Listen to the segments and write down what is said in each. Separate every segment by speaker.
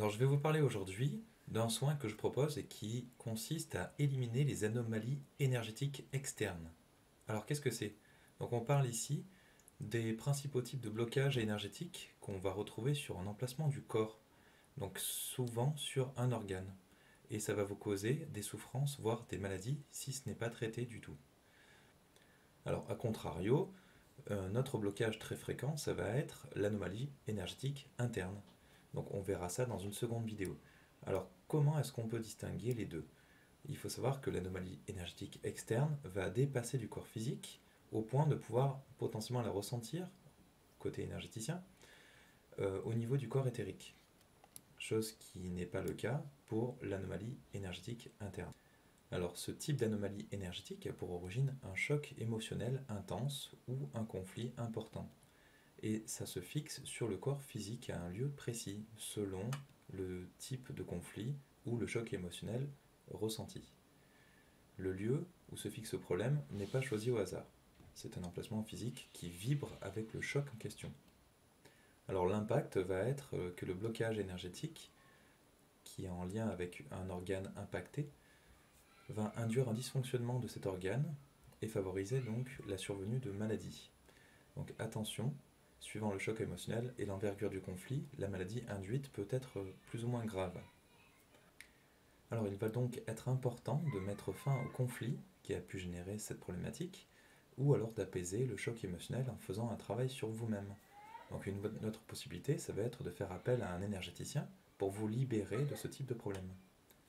Speaker 1: Alors je vais vous parler aujourd'hui d'un soin que je propose et qui consiste à éliminer les anomalies énergétiques externes. Alors qu'est-ce que c'est? Donc on parle ici des principaux types de blocages énergétiques qu'on va retrouver sur un emplacement du corps, donc souvent sur un organe. Et ça va vous causer des souffrances, voire des maladies, si ce n'est pas traité du tout. Alors, a contrario, un autre blocage très fréquent, ça va être l'anomalie énergétique interne. Donc, on verra ça dans une seconde vidéo. Alors, comment est-ce qu'on peut distinguer les deux? Il faut savoir que l'anomalie énergétique externe va dépasser du corps physique au point de pouvoir potentiellement la ressentir, côté énergéticien, au niveau du corps éthérique. Chose qui n'est pas le cas pour l'anomalie énergétique interne. Alors, ce type d'anomalie énergétique a pour origine un choc émotionnel intense ou un conflit important. Et ça se fixe sur le corps physique à un lieu précis, selon le type de conflit ou le choc émotionnel ressenti. Le lieu où se fixe ce problème n'est pas choisi au hasard. C'est un emplacement physique qui vibre avec le choc en question. Alors l'impact va être que le blocage énergétique, qui est en lien avec un organe impacté, va induire un dysfonctionnement de cet organe et favoriser donc la survenue de maladies. Donc attention, suivant le choc émotionnel et l'envergure du conflit, la maladie induite peut être plus ou moins grave. Alors il va donc être important de mettre fin au conflit qui a pu générer cette problématique, ou alors d'apaiser le choc émotionnel en faisant un travail sur vous-même. Donc une autre possibilité, ça va être de faire appel à un énergéticien pour vous libérer de ce type de problème.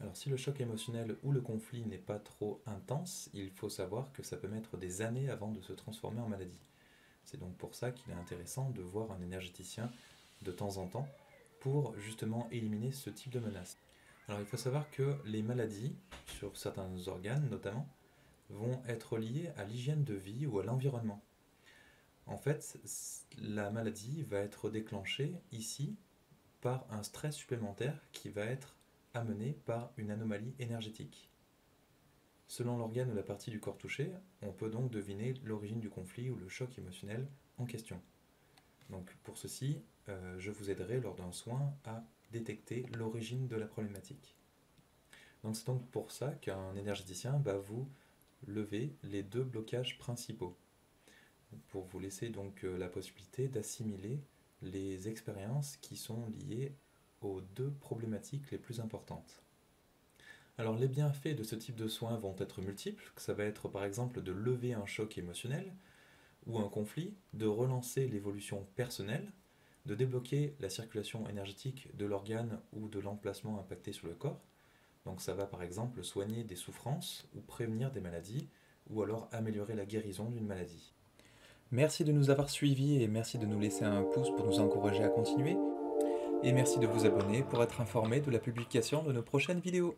Speaker 1: Alors si le choc émotionnel ou le conflit n'est pas trop intense, il faut savoir que ça peut mettre des années avant de se transformer en maladie. C'est donc pour ça qu'il est intéressant de voir un énergéticien de temps en temps pour justement éliminer ce type de menace. Alors il faut savoir que les maladies, sur certains organes notamment, vont être liées à l'hygiène de vie ou à l'environnement. En fait, la maladie va être déclenchée ici par un stress supplémentaire qui va être amené par une anomalie énergétique. Selon l'organe ou la partie du corps touchée, on peut donc deviner l'origine du conflit ou le choc émotionnel en question. Donc pour ceci, je vous aiderai lors d'un soin à détecter l'origine de la problématique. Donc c'est donc pour ça qu'un énergéticien va vous lever les deux blocages principaux, pour vous laisser donc la possibilité d'assimiler les expériences qui sont liées aux deux problématiques les plus importantes. Alors les bienfaits de ce type de soins vont être multiples. Ça va être par exemple de lever un choc émotionnel ou un conflit, de relancer l'évolution personnelle, de débloquer la circulation énergétique de l'organe ou de l'emplacement impacté sur le corps. Donc ça va par exemple soigner des souffrances ou prévenir des maladies ou alors améliorer la guérison d'une maladie. Merci de nous avoir suivis et merci de nous laisser un pouce pour nous encourager à continuer. Et merci de vous abonner pour être informé de la publication de nos prochaines vidéos.